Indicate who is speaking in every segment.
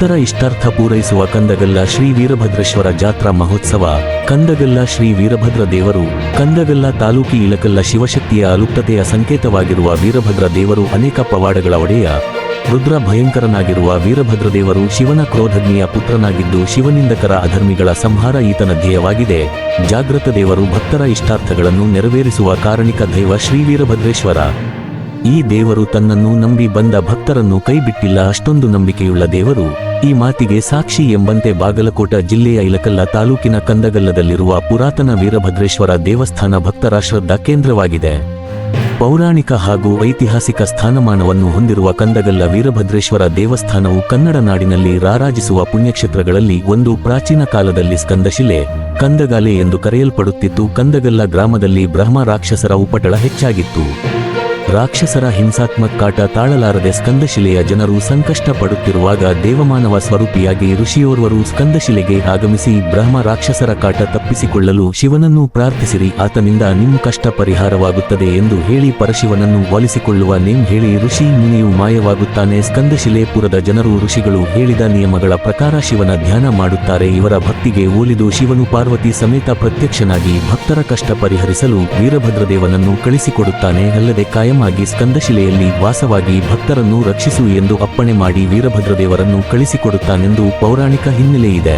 Speaker 1: ಭಕ್ತರ ಇಷ್ಟಾರ್ಥ ಪೂರೈಸುವ ಕಂದಗಲ್ಲ ಶ್ರೀ ವೀರಭದ್ರೇಶ್ವರ ಜಾತ್ರಾ ಮಹೋತ್ಸವ. ಕಂದಗಲ್ಲ ಶ್ರೀ ವೀರಭದ್ರ ದೇವರು. ಕಂದಗಲ್ಲ ತಾಲೂಕಿ ಇಳಕಲ್ಲ ಶಿವಶಕ್ತಿಯ ಅಲುಪ್ತತೆಯ ಸಂಕೇತವಾಗಿರುವ ವೀರಭದ್ರ ದೇವರು ಅನೇಕ ಪವಾಡಗಳ ಒಡೆಯ. ರುದ್ರ ಭಯಂಕರನಾಗಿರುವ ವೀರಭದ್ರದೇವರು ಶಿವನ ಕ್ರೋಧಗ್ನಿಯ ಪುತ್ರನಾಗಿದ್ದು ಶಿವನಿಂದಕರ ಅಧರ್ಮಿಗಳ ಸಂಹಾರ ಈತನ ಧ್ಯೇಯವಾಗಿದೆ. ಜಾಗೃತ ದೇವರು ಭಕ್ತರ ಇಷ್ಟಾರ್ಥಗಳನ್ನು ನೆರವೇರಿಸುವ ಕಾರಣಿಕ ದೈವ ಶ್ರೀ ವೀರಭದ್ರೇಶ್ವರ. ಈ ದೇವರು ತನ್ನನ್ನು ನಂಬಿ ಬಂದ ಭಕ್ತರನ್ನು ಕೈಬಿಟ್ಟಿಲ್ಲ, ಅಷ್ಟೊಂದು ನಂಬಿಕೆಯುಳ್ಳ ದೇವರು. ಈ ಮಾತಿಗೆ ಸಾಕ್ಷಿ ಎಂಬಂತೆ ಬಾಗಲಕೋಟ ಜಿಲ್ಲೆಯ ಇಳಕಲ್ಲ ತಾಲೂಕಿನ ಕಂದಗಲ್ಲದಲ್ಲಿರುವ ಪುರಾತನ ವೀರಭದ್ರೇಶ್ವರ ದೇವಸ್ಥಾನ ಭಕ್ತರ ಶ್ರದ್ಧಾ ಕೇಂದ್ರವಾಗಿದೆ. ಪೌರಾಣಿಕ ಹಾಗೂ ಐತಿಹಾಸಿಕ ಸ್ಥಾನಮಾನವನ್ನು ಹೊಂದಿರುವ ಕಂದಗಲ್ಲ ವೀರಭದ್ರೇಶ್ವರ ದೇವಸ್ಥಾನವು ಕನ್ನಡ ನಾಡಿನಲ್ಲಿ ರಾರಾಜಿಸುವ ಪುಣ್ಯಕ್ಷೇತ್ರಗಳಲ್ಲಿ ಒಂದು. ಪ್ರಾಚೀನ ಕಾಲದಲ್ಲಿ ಸ್ಕಂದಶಿಲೆ, ಕಂದಗಾಲೆ ಎಂದು ಕರೆಯಲ್ಪಡುತ್ತಿತ್ತು. ಕಂದಗಲ್ಲ ಗ್ರಾಮದಲ್ಲಿ ಬ್ರಹ್ಮ ರಾಕ್ಷಸರ ಉಪಟಳ ಹೆಚ್ಚಾಗಿತ್ತು. ರಾಕ್ಷಸರ ಹಿಂಸಾತ್ಮಕ ಕಾಟ ತಾಳಲಾರದೆ ಸ್ಕಂದಶಿಲೆಯ ಜನರು ಸಂಕಷ್ಟ ಪಡುತ್ತಿರುವಾಗ ದೇವಮಾನವ ಸ್ವರೂಪಿಯಾಗಿ ಋಷಿಯೋರ್ವರು ಸ್ಕಂದಶಿಲೆಗೆ ಆಗಮಿಸಿ ಬ್ರಹ್ಮ ರಾಕ್ಷಸರ ಕಾಟ ತಪ್ಪಿಸಿಕೊಳ್ಳಲು ಶಿವನನ್ನು ಪ್ರಾರ್ಥಿಸಿರಿ, ಆತನಿಂದ ನಿಮ್ಮ ಕಷ್ಟ ಪರಿಹಾರವಾಗುತ್ತದೆ ಎಂದು ಹೇಳಿ ಪರಶಿವನನ್ನು ಒಲಿಸಿಕೊಳ್ಳುವ ನೇಮ್ ಹೇಳಿ ಋಷಿ ಮುನಿಯು ಮಾಯವಾಗುತ್ತಾನೆ. ಸ್ಕಂದಶಿಲೆಪುರದ ಜನರು ಋಷಿಗಳು ಹೇಳಿದ ನಿಯಮಗಳ ಪ್ರಕಾರ ಶಿವನ ಧ್ಯಾನ ಮಾಡುತ್ತಾರೆ. ಇವರ ಭಕ್ತಿಗೆ ಒಲಿದು ಶಿವನು ಪಾರ್ವತಿ ಸಮೇತ ಪ್ರತ್ಯಕ್ಷನಾಗಿ ಭಕ್ತರ ಕಷ್ಟ ಪರಿಹರಿಸಲು ವೀರಭದ್ರದೇವನನ್ನು ಕಳಿಸಿಕೊಡುತ್ತಾನೆ. ಅಲ್ಲದೆ ಕಾಯಮಾಗಿ ಸ್ಕಂದಶಿಲೆಯಲ್ಲಿ ವಾಸವಾಗಿ ಭಕ್ತರನ್ನು ರಕ್ಷಿಸು ಎಂದು ಅಪ್ಪಣೆ ಮಾಡಿ ವೀರಭದ್ರದೇವರನ್ನು ಕಳಿಸಿಕೊಡುತ್ತಾನೆಂದು ಪೌರಾಣಿಕ ಹಿನ್ನೆಲೆಯಿದೆ.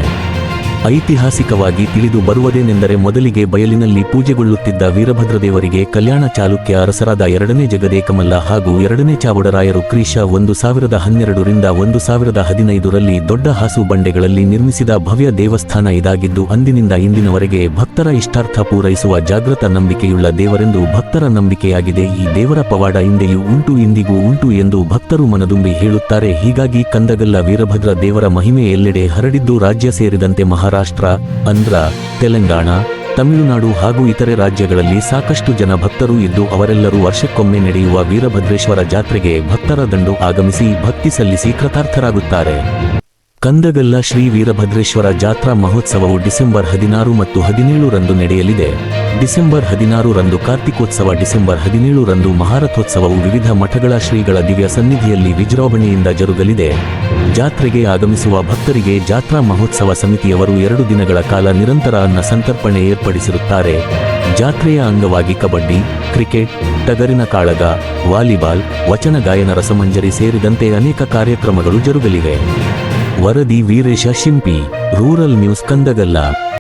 Speaker 1: ಐತಿಹಾಸಿಕವಾಗಿ ತಿಳಿದು ಬರುವುದೇನೆಂದರೆ, ಮೊದಲಿಗೆ ಬಯಲಿನಲ್ಲಿ ಪೂಜೆಗೊಳ್ಳುತ್ತಿದ್ದ ವೀರಭದ್ರದೇವರಿಗೆ ಕಲ್ಯಾಣ ಚಾಲುಕ್ಯ ಅರಸರಾದ 2ನೇ ಜಗದೇಕಮಲ್ಲ ಹಾಗೂ 2ನೇ ಚಾವುಡರಾಯರು ಕ್ರಿಶ 1012 ರಿಂದ 1015ರಲ್ಲಿ ದೊಡ್ಡ ಹಾಸು ಬಂಡೆಗಳಲ್ಲಿ ನಿರ್ಮಿಸಿದ ಭವ್ಯ ದೇವಸ್ಥಾನ ಇದಾಗಿದ್ದು, ಅಂದಿನಿಂದ ಇಂದಿನವರೆಗೆ ಭಕ್ತರ ಇಷ್ಟಾರ್ಥ ಪೂರೈಸುವ ಜಾಗೃತ ನಂಬಿಕೆಯುಳ್ಳ ದೇವರೆಂದು ಭಕ್ತರ ನಂಬಿಕೆಯಾಗಿದೆ. ಈ ದೇವರ ಪವಾಡ ಹಿಂದೆಯೂ ಉಂಟು, ಇಂದಿಗೂ ಉಂಟು ಎಂದು ಭಕ್ತರು ಮನದುಂಬಿ ಹೇಳುತ್ತಾರೆ. ಹೀಗಾಗಿ ಕಂದಗಲ್ಲ ವೀರಭದ್ರ ದೇವರ ಮಹಿಮೆ ಎಲ್ಲೆಡೆ ಹರಡಿದ್ದು, ರಾಜ್ಯ ಸೇರಿದಂತೆ ಮಹಾರಾಷ್ಟ್ರ, ಆಂಧ್ರ, ತೆಲಂಗಾಣ, ತಮಿಳುನಾಡು ಹಾಗೂ ಇತರೆ ರಾಜ್ಯಗಳಲ್ಲಿ ಸಾಕಷ್ಟು ಜನ ಭಕ್ತರು ಇದ್ದು, ಅವರೆಲ್ಲರೂ ವರ್ಷಕ್ಕೊಮ್ಮೆ ನಡೆಯುವ ವೀರಭದ್ರೇಶ್ವರ ಜಾತ್ರೆಗೆ ಭಕ್ತರ ದಂಡು ಆಗಮಿಸಿ ಭಕ್ತಿ ಸಲ್ಲಿಸಿ ಕೃತಾರ್ಥರಾಗುತ್ತಾರೆ. ಕಂದಗಲ್ಲ ಶ್ರೀ ವೀರಭದ್ರೇಶ್ವರ ಜಾತ್ರಾ ಮಹೋತ್ಸವವು ಡಿಸೆಂಬರ್ 16 ಮತ್ತು 17 ರಂದು ನಡೆಯಲಿದೆ. ಡಿಸೆಂಬರ್ 16 ರಂದು ಕಾರ್ತಿಕೋತ್ಸವ, ಡಿಸೆಂಬರ್ 17 ರಂದು ಮಹಾರಥೋತ್ಸವವು ವಿವಿಧ ಮಠಗಳ ಶ್ರೀಗಳ ದಿವ್ಯ ಸನ್ನಿಧಿಯಲ್ಲಿ ವಿಜೃಂಭಣೆಯಿಂದ ಜರುಗಲಿದೆ. ಜಾತ್ರೆಗೆ ಆಗಮಿಸುವ ಭಕ್ತರಿಗೆ ಜಾತ್ರಾ ಮಹೋತ್ಸವ ಸಮಿತಿಯವರು 2 ದಿನಗಳ ಕಾಲ ನಿರಂತರ ಅನ್ನ ಸಂತರ್ಪಣೆ ಏರ್ಪಡಿಸಿರುತ್ತಾರೆ. ಜಾತ್ರೆಯ ಅಂಗವಾಗಿ ಕಬಡ್ಡಿ, ಕ್ರಿಕೆಟ್, ಟಗರಿನ ಕಾಳಗ, ವಾಲಿಬಾಲ್, ವಚನ ಗಾಯನ, ರಸಮಂಜರಿ ಸೇರಿದಂತೆ ಅನೇಕ ಕಾರ್ಯಕ್ರಮಗಳು ಜರುಗಲಿವೆ. ವರದಿ ವೀರೇಶ ಶಿಂಪಿ, ರೂರಲ್ ನ್ಯೂಸ್, ಕಂದಗಲ್ಲ.